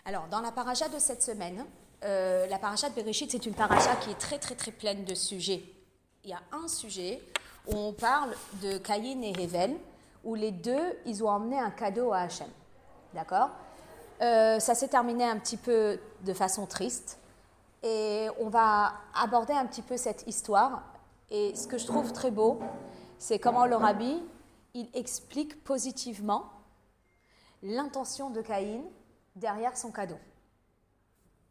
Alors, dans la paracha de cette semaine, la paracha de Bereshit, c'est une paracha qui est très, très, très pleine de sujets. Il y a un sujet où on parle de Caïn et Hével, où les deux, ils ont emmené un cadeau à Hachem. D'accord ? Ça s'est terminé un petit peu de façon triste. Et on va aborder un petit peu cette histoire. Et ce que je trouve très beau, c'est comment le rabbi, il explique positivement l'intention de Caïn derrière son cadeau.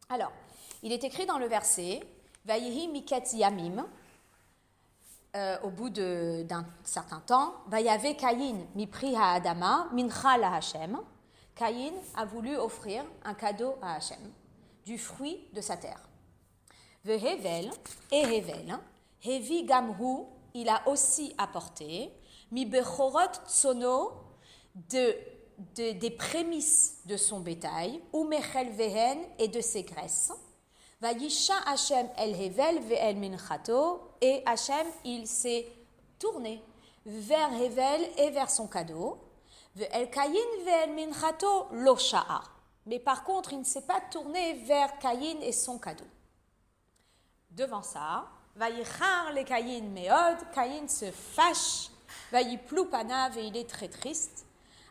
Alors, il est écrit dans le verset « Vayihi miket yamim » au bout d'un certain temps « Vayave Caïn mipri ha'adama mincha la Hashem » Caïn a voulu offrir un cadeau à Hachem, du fruit de sa terre. Vehevel, et Hevel, Hevi Gamhu, il a aussi apporté, mi bechorot tsono, des prémices de son bétail, ou mechel vehen, et de ses graisses. Vayisha Hachem el Hevel ve'el minchato, et Hachem, il s'est tourné vers Hevel et vers son cadeau. Ve'el Caïn ve'el minchato lo sha'a. Mais par contre, il ne s'est pas tourné vers Caïn et son cadeau. Devant ça, Vayichar le Caïn meod, Caïn se fâche, Vayiplu panav, et il est très triste,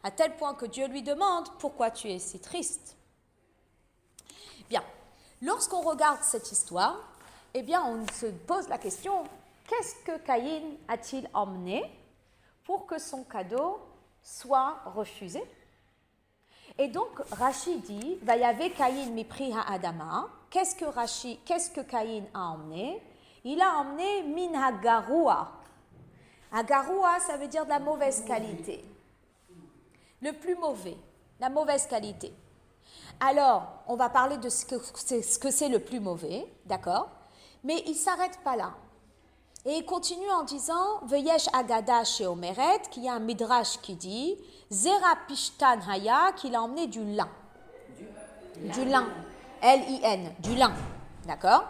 à tel point que Dieu lui demande « Pourquoi tu es si triste ?» Bien, lorsqu'on regarde cette histoire, eh bien, on se pose la question « Qu'est-ce que Caïn a-t-il emmené pour que son cadeau soit refusé ?» Et donc, Rashi dit, Vayave Caïn mipri ha'adama. Qu'est-ce que Caïn a emmené? Il a emmené min ha'garua. Ha'garua, ça veut dire de la mauvaise qualité. Le plus mauvais, la mauvaise qualité. Alors, on va parler de ce que c'est le plus mauvais, d'accord? Mais il ne s'arrête pas là. Et il continue en disant, Veyesh agada sheomeret, qu'il y a un midrash qui dit, Zera pishtan haya, qu'il a emmené du lin. Du lin. L-I-N, du lin. D'accord?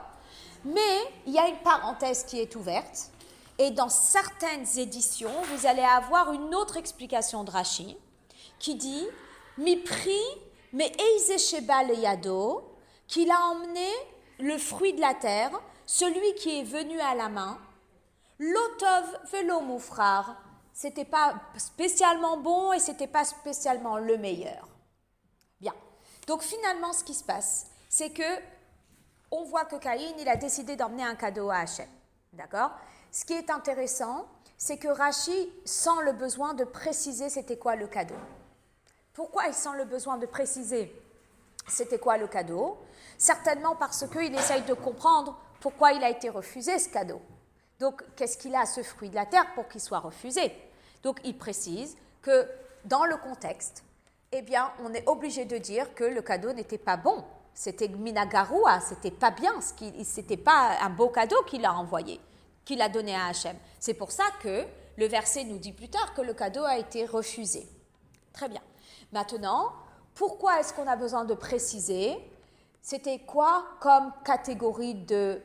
Mais il y a une parenthèse qui est ouverte. Et dans certaines éditions, vous allez avoir une autre explication de Rashi qui dit, Mipri, mais eize sheba le yado, qu'il a emmené le fruit de la terre, celui qui est venu à la main, Lotov velo moufrar, c'était pas spécialement bon et c'était pas spécialement le meilleur. Bien. Donc finalement, ce qui se passe, c'est que on voit que Caïn, il a décidé d'emmener un cadeau à Hachem. D'accord? Ce qui est intéressant, c'est que Rashi sent le besoin de préciser c'était quoi le cadeau. Pourquoi il sent le besoin de préciser c'était quoi le cadeau? Certainement parce qu'il essaye de comprendre pourquoi il a été refusé ce cadeau. Donc, qu'est-ce qu'il a, ce fruit de la terre, pour qu'il soit refusé? Donc, il précise que dans le contexte, eh bien, on est obligé de dire que le cadeau n'était pas bon. C'était minagarua, c'était pas bien, c'était pas un beau cadeau qu'il a envoyé, qu'il a donné à Hachem. C'est pour ça que le verset nous dit plus tard que le cadeau a été refusé. Très bien. Maintenant, pourquoi est-ce qu'on a besoin de préciser? C'était quoi comme catégorie de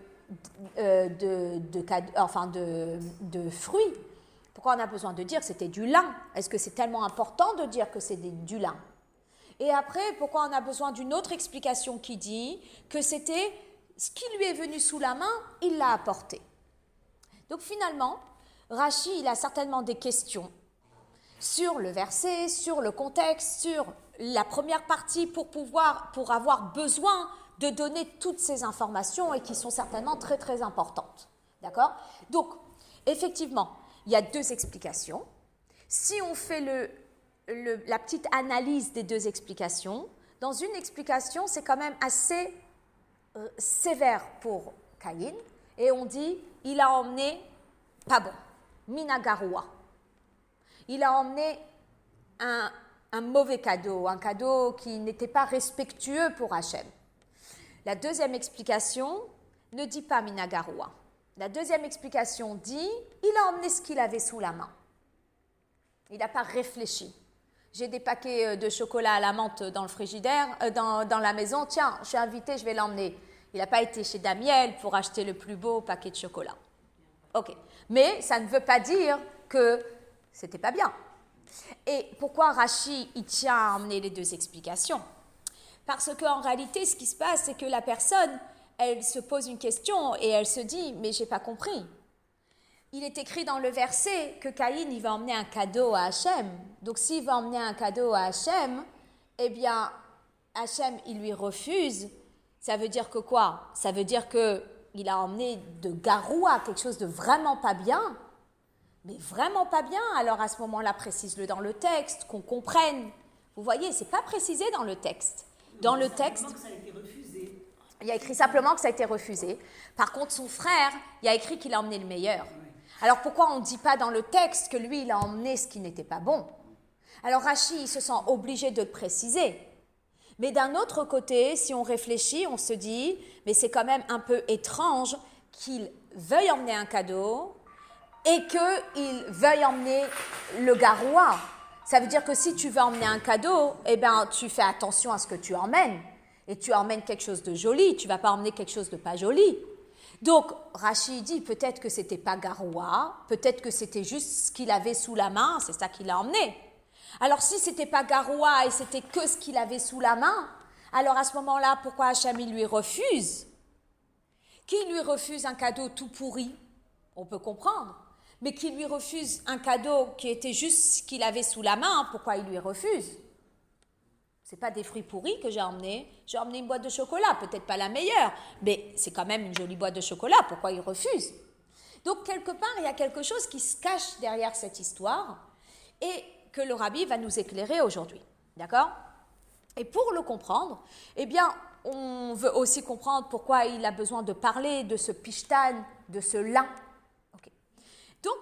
fruits? Pourquoi on a besoin de dire que c'était du lin? Est-ce que c'est tellement important de dire que c'est du lin? Et après, pourquoi on a besoin d'une autre explication qui dit que c'était ce qui lui est venu sous la main, il l'a apporté? Donc finalement, Rashi, il a certainement des questions sur le verset, sur le contexte, sur la première partie pour avoir besoin de donner toutes ces informations et qui sont certainement très très importantes. D'accord? Donc, effectivement, il y a deux explications. Si on fait la petite analyse des deux explications, dans une explication, c'est quand même assez sévère pour Caïn, et on dit, il a emmené pas bon, minagarua. Il a emmené un mauvais cadeau, un cadeau qui n'était pas respectueux pour Hachem. La deuxième explication ne dit pas minagarua. La deuxième explication dit, il a emmené ce qu'il avait sous la main. Il n'a pas réfléchi. J'ai des paquets de chocolat à la menthe dans le frigidaire, dans la maison. Tiens, je suis invitée, je vais l'emmener. Il n'a pas été chez Damiel pour acheter le plus beau paquet de chocolat. Ok. Mais ça ne veut pas dire que c'était pas bien. Et pourquoi Rashi, il tient à emmener les deux explications? Parce qu'en réalité, ce qui se passe, c'est que la personne, elle se pose une question et elle se dit « mais j'ai pas compris ». Il est écrit dans le verset que Caïn, il va emmener un cadeau à Hachem. Donc s'il va emmener un cadeau à Hachem, eh bien, Hachem, il lui refuse. Ça veut dire que quoi? Ça veut dire qu'il a emmené de garoua, quelque chose de vraiment pas bien. Mais vraiment pas bien. Alors à ce moment-là, précise-le dans le texte, qu'on comprenne. Vous voyez, c'est pas précisé dans le texte. Dans le texte, que ça a été refusé. Il y a écrit simplement que ça a été refusé. Par contre, son frère, il y a écrit qu'il a emmené le meilleur. Alors pourquoi on ne dit pas dans le texte que lui, il a emmené ce qui n'était pas bon? Alors Rachi, il se sent obligé de le préciser. Mais d'un autre côté, si on réfléchit, on se dit, mais c'est quand même un peu étrange qu'il veuille emmener un cadeau et qu'il veuille emmener le garoua. Ça veut dire que si tu veux emmener un cadeau, eh ben, tu fais attention à ce que tu emmènes. Et tu emmènes quelque chose de joli, tu ne vas pas emmener quelque chose de pas joli. Donc, Rachi dit peut-être que c'était pas garoua, peut-être que c'était juste ce qu'il avait sous la main, c'est ça qu'il a emmené. Alors, si c'était pas garoua et c'était que ce qu'il avait sous la main, alors à ce moment-là, pourquoi Hachem il lui refuse? Qui lui refuse un cadeau tout pourri? On peut comprendre. Mais qui lui refuse un cadeau qui était juste ce qu'il avait sous la main, pourquoi il lui refuse? C'est pas des fruits pourris que j'ai emmené une boîte de chocolat, peut-être pas la meilleure, mais c'est quand même une jolie boîte de chocolat, pourquoi il refuse? Donc quelque part, il y a quelque chose qui se cache derrière cette histoire et que le rabbi va nous éclairer aujourd'hui, d'accord? Et pour le comprendre, eh bien, on veut aussi comprendre pourquoi il a besoin de parler de ce pishtan, de ce lin. Okay. Donc,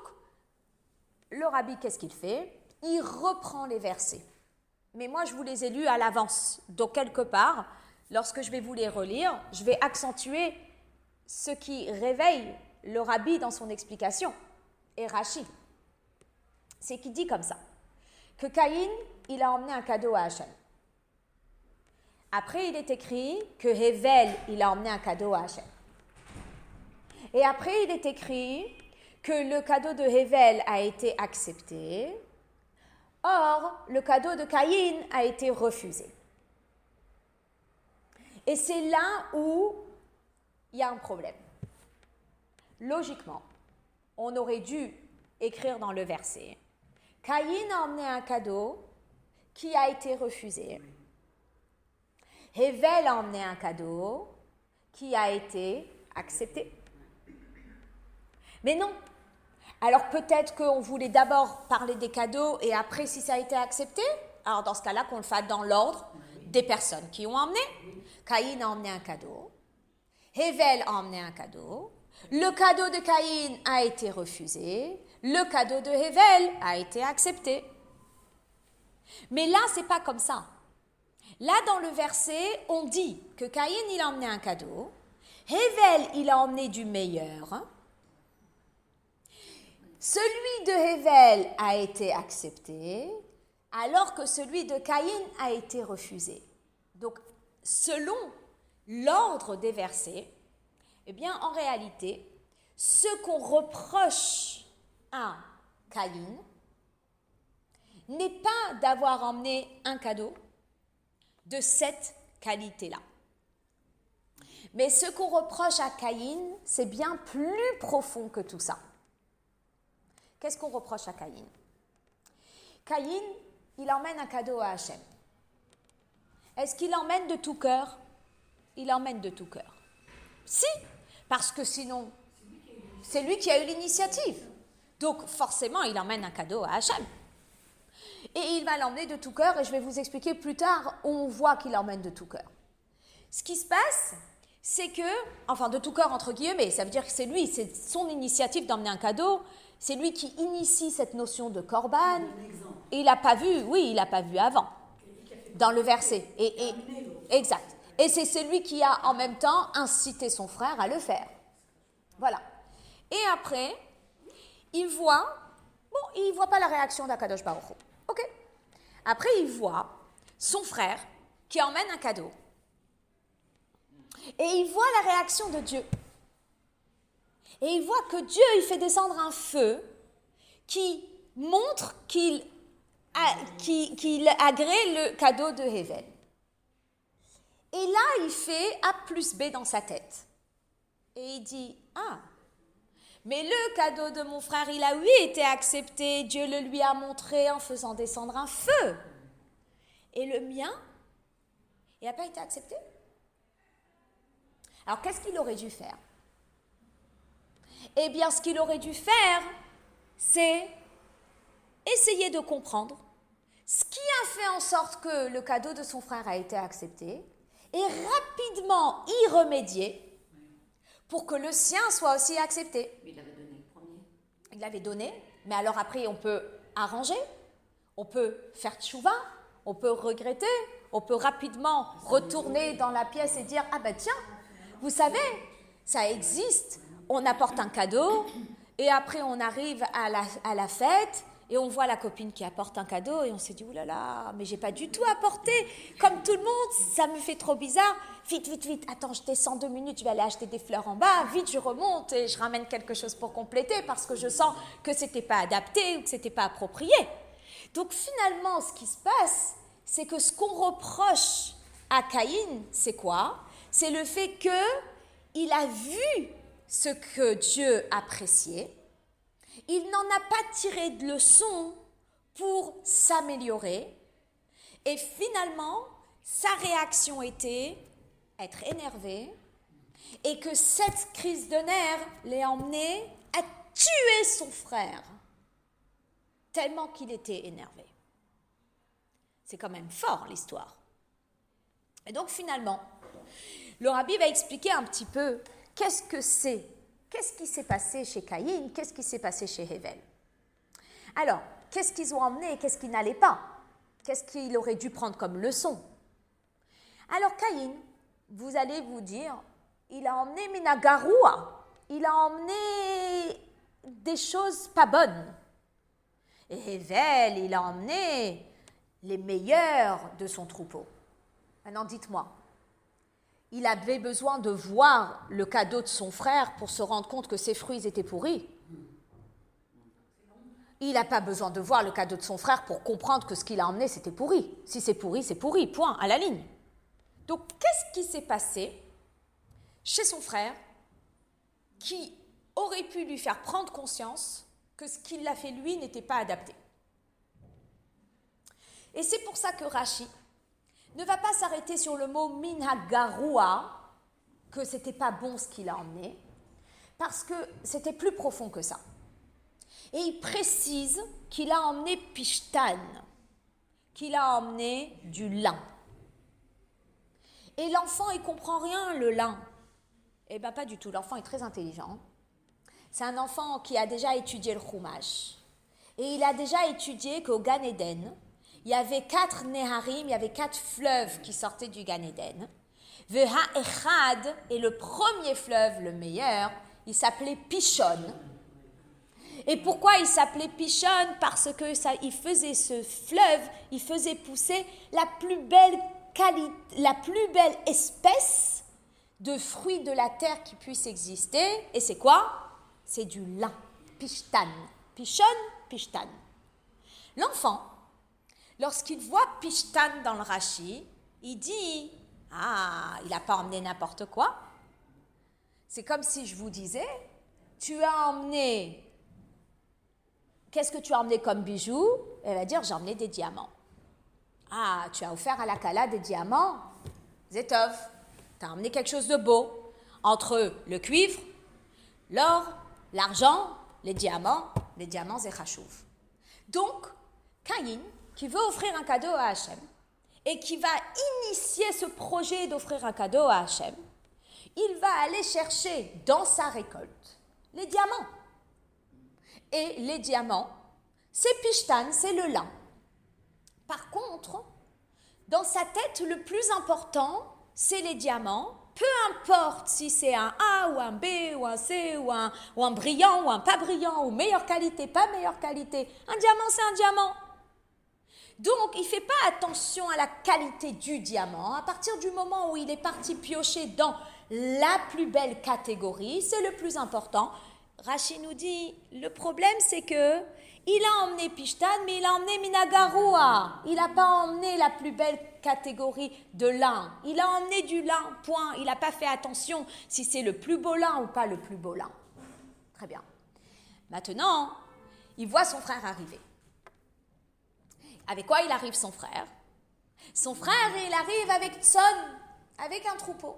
le rabbi, qu'est-ce qu'il fait? Il reprend les versets. Mais moi, je vous les ai lus à l'avance. Donc, quelque part, lorsque je vais vous les relire, je vais accentuer ce qui réveille le rabbi dans son explication. Et Rachi, c'est qu'il dit comme ça, que Caïn, il a emmené un cadeau à Hachem. Après, il est écrit que Hevel, il a emmené un cadeau à Hachem. Et après, il est écrit que le cadeau de Hevel a été accepté. Or, le cadeau de Caïn a été refusé. Et c'est là où il y a un problème. Logiquement, on aurait dû écrire dans le verset, Caïn a emmené un cadeau qui a été refusé. Hevel a emmené un cadeau qui a été accepté. Mais non. Alors peut-être qu'on voulait d'abord parler des cadeaux et après si ça a été accepté, alors dans ce cas-là qu'on le fasse dans l'ordre des personnes qui ont emmené. Caïn a emmené un cadeau, Hevel a emmené un cadeau, le cadeau de Caïn a été refusé, le cadeau de Hevel a été accepté. Mais là, c'est pas comme ça. Là, dans le verset, on dit que Caïn, il a emmené un cadeau, Hevel, il a emmené du meilleur. Celui de Hevel a été accepté, alors que celui de Caïn a été refusé. Donc, selon l'ordre des versets, eh bien, en réalité, ce qu'on reproche à Caïn n'est pas d'avoir emmené un cadeau de cette qualité-là. Mais ce qu'on reproche à Caïn, c'est bien plus profond que tout ça. Qu'est-ce qu'on reproche à Caïn? Caïn, il emmène un cadeau à Hachem. Est-ce qu'il emmène de tout cœur? Il emmène de tout cœur. Si, parce que sinon, c'est lui qui a eu l'initiative. Donc forcément, il emmène un cadeau à Hachem. Et il va l'emmener de tout cœur, et je vais vous expliquer plus tard où on voit qu'il emmène de tout cœur. Ce qui se passe, c'est que, enfin de tout cœur entre guillemets, ça veut dire que c'est lui, c'est son initiative d'emmener un cadeau. C'est lui qui initie cette notion de korban. Et il n'a pas vu, oui, il n'a pas vu avant, dans le verset. Exact. Et c'est celui qui a en même temps incité son frère à le faire. Voilà. Et après, il voit pas la réaction d'Akadosh Baruch Hu. Ok. Après, il voit son frère qui emmène un cadeau. Et il voit la réaction de Dieu. Et il voit que Dieu, il fait descendre un feu qui montre qu'il agrée le cadeau de Hevel. Et là, il fait A plus B dans sa tête. Et il dit, ah, mais le cadeau de mon frère, il a oui été accepté, Dieu le lui a montré en faisant descendre un feu. Et le mien, il n'a pas été accepté. Alors, qu'est-ce qu'il aurait dû faire? Eh bien, ce qu'il aurait dû faire, c'est essayer de comprendre ce qui a fait en sorte que le cadeau de son frère a été accepté et rapidement y remédier pour que le sien soit aussi accepté. Mais il avait donné le premier. Il l'avait donné, mais alors après, on peut arranger, on peut faire tchouva, on peut regretter, on peut rapidement retourner dans la pièce et dire « Ah ben tiens, vous savez, ça existe, on apporte un cadeau et après on arrive à la fête et on voit la copine qui apporte un cadeau et on s'est dit « Ouh là là, mais j'ai pas du tout apporté, comme tout le monde, ça me fait trop bizarre. Vite, vite, vite, attends, je descends 2 minutes, je vais aller acheter des fleurs en bas, vite, je remonte et je ramène quelque chose pour compléter parce que je sens que c'était pas adapté ou que c'était pas approprié. » Donc finalement, ce qui se passe, c'est que ce qu'on reproche à Caïn, c'est quoi? C'est le fait qu'il a vu ce que Dieu appréciait, il n'en a pas tiré de leçon pour s'améliorer, et finalement, sa réaction était être énervé, et que cette crise de nerfs l'ait emmené à tuer son frère, tellement qu'il était énervé. C'est quand même fort, l'histoire. Et donc, finalement, le rabbi va expliquer un petit peu qu'est-ce qui s'est passé chez Caïn, qu'est-ce qui s'est passé chez Hével. Alors, qu'est-ce qu'ils ont emmené et qu'est-ce qui n'allait pas? Qu'est-ce qu'il aurait dû prendre comme leçon? Alors, Caïn, vous allez vous dire, il a emmené Minagaroua, il a emmené des choses pas bonnes. Et Hével, il a emmené les meilleurs de son troupeau. Maintenant, dites-moi, il avait besoin de voir le cadeau de son frère pour se rendre compte que ses fruits étaient pourris. Il n'a pas besoin de voir le cadeau de son frère pour comprendre que ce qu'il a emmené, c'était pourri. Si c'est pourri, point, à la ligne. Donc, qu'est-ce qui s'est passé chez son frère qui aurait pu lui faire prendre conscience que ce qu'il a fait lui n'était pas adapté? Et c'est pour ça que Rashi ne va pas s'arrêter sur le mot minhagaroua, que c'était pas bon ce qu'il a emmené, parce que c'était plus profond que ça. Et il précise qu'il a emmené pishtan, qu'il a emmené du lin. Et l'enfant, il comprend rien, le lin. Eh bien, pas du tout. L'enfant est très intelligent. C'est un enfant qui a déjà étudié le Chumash. Et il a déjà étudié qu'au Gan Eden, il y avait 4 Neharim, il y avait 4 fleuves qui sortaient du Gan Eden. Veha Echad, et le premier fleuve, le meilleur, il s'appelait Pishon. Et pourquoi il s'appelait Pishon? Parce que il faisait ce fleuve, il faisait pousser la plus belle espèce de fruits de la terre qui puisse exister. Et c'est quoi? C'est du lin, Pishtan. Pishon, Pishtan. L'enfant, lorsqu'il voit Pishtan dans le Rashi, il dit « Ah, il n'a pas emmené n'importe quoi. » C'est comme si je vous disais « Tu as emmené... Qu'est-ce que tu as emmené comme bijoux ?» Elle va dire « J'ai emmené des diamants. » « Ah, tu as offert à la Kala des diamants. Zetov, tu as emmené quelque chose de beau. Entre le cuivre, l'or, l'argent, les diamants c'est chachouv. » Donc, Caïn, qui veut offrir un cadeau à Hachem, et qui va initier ce projet d'offrir un cadeau à Hachem, il va aller chercher dans sa récolte les diamants. Et les diamants, c'est Pishtan, c'est le lin. Par contre, dans sa tête, le plus important, c'est les diamants. Peu importe si c'est un A ou un B ou un C ou un brillant ou un pas brillant, ou meilleure qualité, pas meilleure qualité. Un diamant, c'est un diamant. Donc, il ne fait pas attention à la qualité du diamant. À partir du moment où il est parti piocher dans la plus belle catégorie, c'est le plus important. Rashi nous dit, le problème, c'est que Il a emmené Pishtan, mais il a emmené Minagarua. Il n'a pas emmené la plus belle catégorie de lin. Il a emmené du lin, point. Il n'a pas fait attention si c'est le plus beau lin ou pas le plus beau lin. Très bien. Maintenant, il voit son frère arriver. Avec quoi il arrive son frère? Son frère, il arrive avec Tson, avec un troupeau.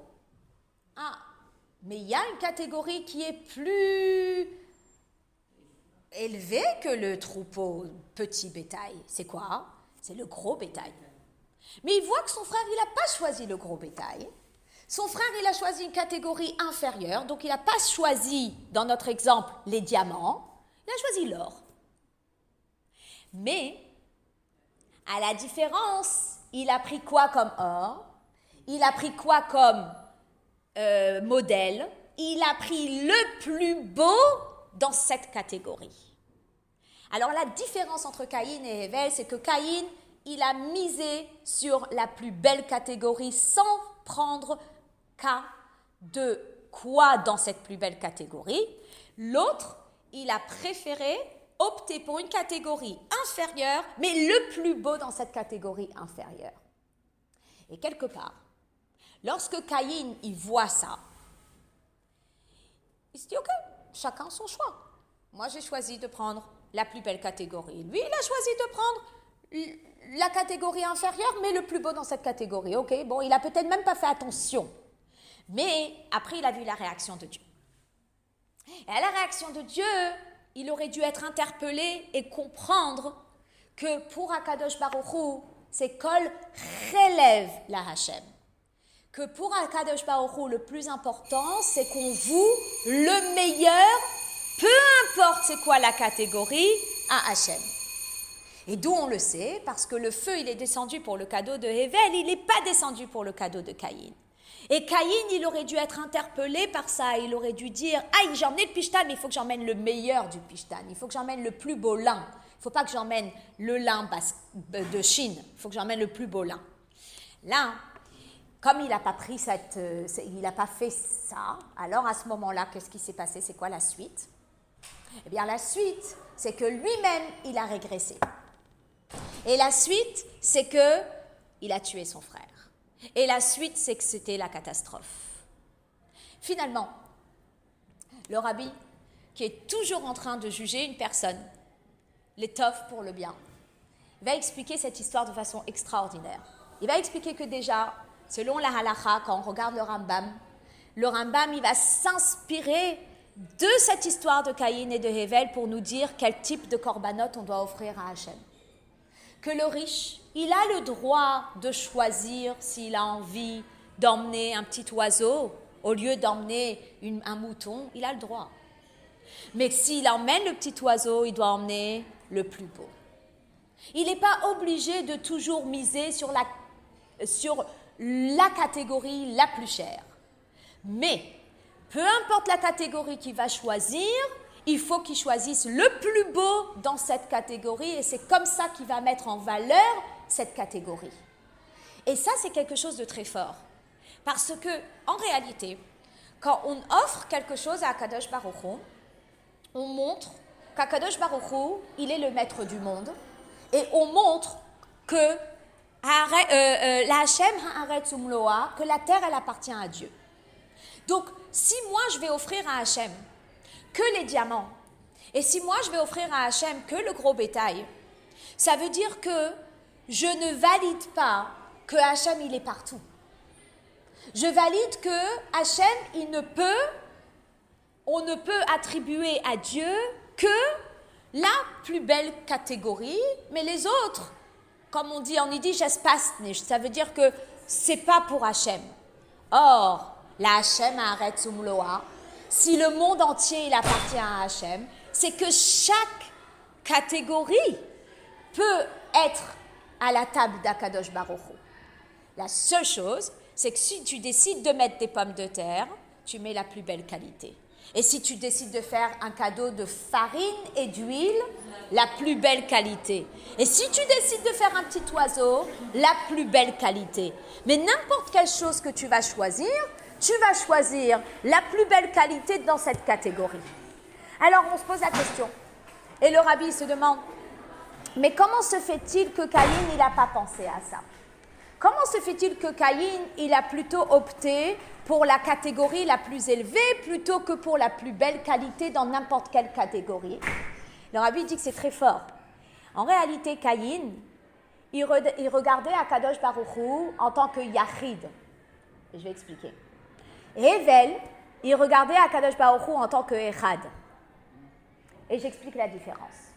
Ah, mais il y a une catégorie qui est plus élevée que le troupeau petit bétail. C'est quoi? C'est le gros bétail. Mais il voit que son frère, il n'a pas choisi le gros bétail. Son frère, il a choisi une catégorie inférieure, donc il n'a pas choisi, dans notre exemple, les diamants, il a choisi l'or. Mais, à la différence, il a pris quoi comme or? Il a pris quoi comme modèle? Il a pris le plus beau dans cette catégorie. Alors la différence entre Caïn et Hével, c'est que Caïn, il a misé sur la plus belle catégorie sans prendre cas de quoi dans cette plus belle catégorie. L'autre, il a préféré opter pour une catégorie inférieure, mais le plus beau dans cette catégorie inférieure. Et quelque part, lorsque Caïn, il voit ça, il se dit, ok, chacun son choix. Moi, j'ai choisi de prendre la plus belle catégorie. Lui, il a choisi de prendre la catégorie inférieure, mais le plus beau dans cette catégorie. Ok, bon, il a peut-être même pas fait attention. Mais après, il a vu la réaction de Dieu. Et à la réaction de Dieu, il aurait dû être interpellé et comprendre que pour Akadosh Baruch Hu, c'est Kol relève la Hachem. Que pour Akadosh Baruch Hu, le plus important, c'est qu'on voue le meilleur, peu importe c'est quoi la catégorie, à Hachem. Et d'où on le sait, parce que le feu, il est descendu pour le cadeau de Hével, il n'est pas descendu pour le cadeau de Caïn. Et Caïn, il aurait dû être interpellé par ça, il aurait dû dire « Ah, j'ai emmené le pishtan, mais il faut que j'emmène le meilleur du pishtan, il faut que j'emmène le plus beau lin, il ne faut pas que j'emmène le lin de Chine, il faut que j'emmène le plus beau lin. » Là, comme il n'a pas pris il n'a pas fait ça, alors à ce moment-là, qu'est-ce qui s'est passé? C'est quoi la suite? Eh bien, la suite, c'est que lui-même, il a régressé. Et la suite, c'est qu'il a tué son frère. Et la suite, c'est que c'était la catastrophe. Finalement, le rabbi, qui est toujours en train de juger une personne, l'étoffe pour le bien, va expliquer cette histoire de façon extraordinaire. Il va expliquer que déjà, selon la halakha, quand on regarde le Rambam, il va s'inspirer de cette histoire de Caïn et de Hével pour nous dire quel type de korbanot on doit offrir à Hachem. Que le riche, il a le droit de choisir s'il a envie d'emmener un petit oiseau au lieu d'emmener un mouton, il a le droit. Mais s'il emmène le petit oiseau, il doit emmener le plus beau. Il n'est pas obligé de toujours miser sur la catégorie la plus chère. Mais, peu importe la catégorie qu'il va choisir, il faut qu'il choisisse le plus beau dans cette catégorie et c'est comme ça qu'il va mettre en valeur cette catégorie. Et ça, c'est quelque chose de très fort. Parce que, en réalité, quand on offre quelque chose à Akadosh Baruch Hu, on montre qu'Akadosh Baruch Hu, il est le maître du monde et on montre que la Hashem ha'aretz umloa, que la terre, elle appartient à Dieu. Donc, si moi, je vais offrir à Hachem que les diamants, et si moi, je vais offrir à Hachem que le gros bétail, ça veut dire que je ne valide pas que Hachem, il est partout. Je valide que Hachem, on ne peut attribuer à Dieu que la plus belle catégorie, mais les autres, comme on dit en yiddish, ça veut dire que c'est pas pour Hachem. Or, la Hachem ha'aretz umloa, si le monde entier il appartient à Hachem, c'est que chaque catégorie peut être à la table d'Akadosh Baruch Hu. La seule chose, c'est que si tu décides de mettre des pommes de terre, tu mets la plus belle qualité. Et si tu décides de faire un cadeau de farine et d'huile, la plus belle qualité. Et si tu décides de faire un petit oiseau, la plus belle qualité. Mais n'importe quelle chose que tu vas choisir la plus belle qualité dans cette catégorie. Alors on se pose la question, Et le rabbi se demande, mais comment se fait-il que Caïn, il n'a pas pensé à ça? Comment se fait-il que Caïn, il a plutôt opté pour la catégorie la plus élevée plutôt que pour la plus belle qualité dans n'importe quelle catégorie? Le rabbi dit que c'est très fort. En réalité, Caïn, il regardait Akadosh Baruch Hu en tant que Yachid. Je vais expliquer. Et Hevel, il regardait Akadosh Baruch Hu en tant que Echad. Et j'explique la différence.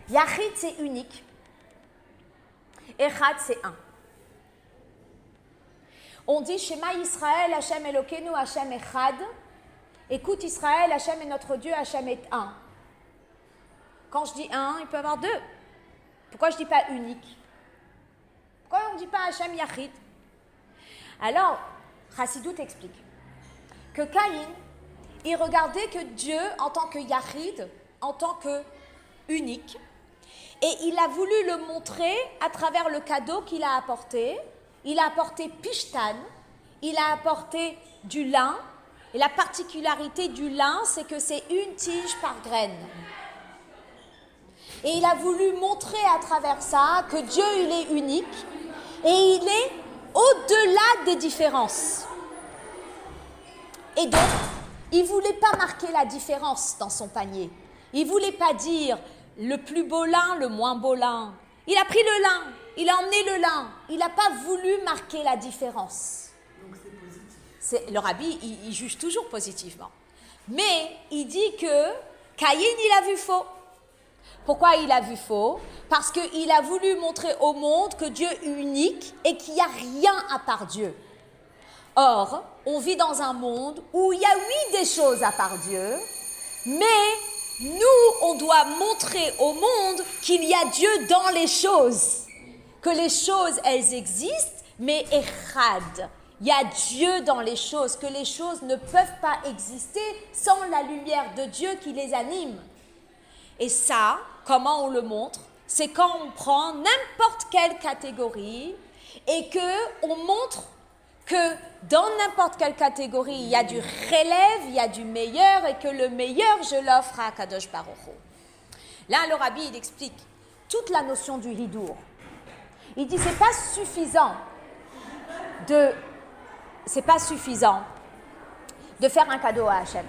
Yachid, c'est unique. Echad, c'est un. On dit Shema Israël, Hachem Elokeinu, Hachem Echad. Écoute Israël, Hachem est notre Dieu, Hachem est un. Quand je dis un, il peut y avoir deux. Pourquoi je ne dis pas unique? Pourquoi on ne dit pas Hachem Yachid? Alors, Chassidut explique que Caïn, il regardait que Dieu en tant que Yachid, en tant que unique, et il a voulu le montrer à travers le cadeau qu'il a apporté. Il a apporté Pishtan, il a apporté du lin, et la particularité du lin, c'est que c'est une tige par graine. Et il a voulu montrer à travers ça que Dieu, il est unique, et il est au-delà des différences. Et donc, il ne voulait pas marquer la différence dans son panier. Il ne voulait pas dire le plus beau lin, le moins beau lin. Il a pris le lin, il a emmené le lin. Il n'a pas voulu marquer la différence. Donc c'est positif. Le rabbi, il juge toujours positivement. Mais il dit que Caïn, il a vu faux. Pourquoi il a vu faux? Parce qu'il a voulu montrer au monde que Dieu est unique et qu'il n'y a rien à part Dieu. Or, on vit dans un monde où il y a oui des choses à part Dieu, mais nous, on doit montrer au monde qu'il y a Dieu dans les choses. Que les choses, elles existent, mais Echad. Il y a Dieu dans les choses, que les choses ne peuvent pas exister sans la lumière de Dieu qui les anime. Et ça, comment on le montre? C'est quand on prend n'importe quelle catégorie et qu'on montre que dans n'importe quelle catégorie, il y a du relève, il y a du meilleur et que le meilleur, je l'offre à Kadosh Baruch Hu. Là, le rabbi, il explique toute la notion du hidour. Il dit, c'est pas suffisant de faire un cadeau à Hachem.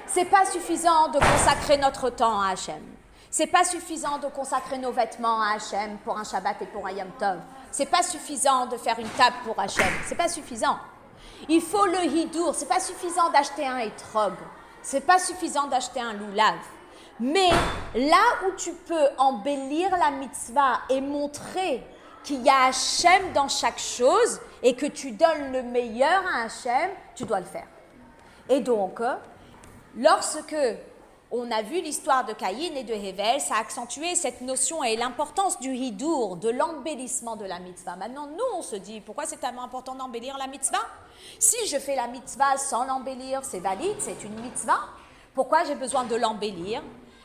C'est pas suffisant de consacrer notre temps à Hachem. C'est pas suffisant de consacrer nos vêtements à Hachem pour un Shabbat et pour un Yom Tov. C'est pas suffisant de faire une table pour Hachem. C'est pas suffisant. Il faut le hidour. C'est pas suffisant d'acheter un étrog. C'est pas suffisant d'acheter un loulav. Mais là où tu peux embellir la mitzvah et montrer qu'il y a Hachem dans chaque chose et que tu donnes le meilleur à Hachem, tu dois le faire. Et donc, lorsque on a vu l'histoire de Caïn et de Hevel, ça a accentué cette notion et l'importance du hidour, de l'embellissement de la mitzvah. Maintenant, nous, on se dit, pourquoi c'est tellement important d'embellir la mitzvah? Si je fais la mitzvah sans l'embellir, c'est valide, c'est une mitzvah. Pourquoi j'ai besoin de l'embellir?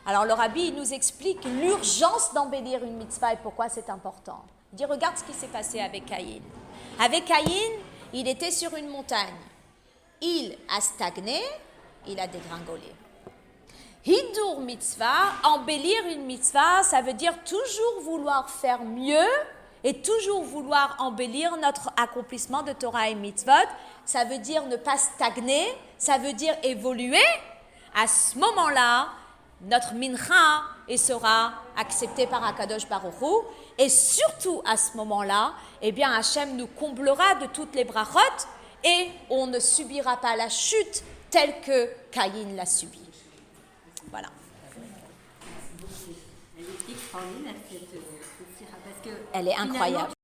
Alors, le rabbi nous explique l'urgence d'embellir une mitzvah et pourquoi c'est important. Il dit, regarde ce qui s'est passé avec Caïn. Avec Caïn, il était sur une montagne. Il a stagné, il a dégringolé. Hidour mitzvah, embellir une mitzvah, ça veut dire toujours vouloir faire mieux et toujours vouloir embellir notre accomplissement de Torah et mitzvot. Ça veut dire ne pas stagner, ça veut dire évoluer. À ce moment-là, notre mincha sera accepté par Akadosh Baruch Hu. Et surtout à ce moment-là, eh bien Hachem nous comblera de toutes les brachot et on ne subira pas la chute telle que Caïn l'a subie. Voilà. Elle est extraordinaire cette sira parce que elle est incroyable.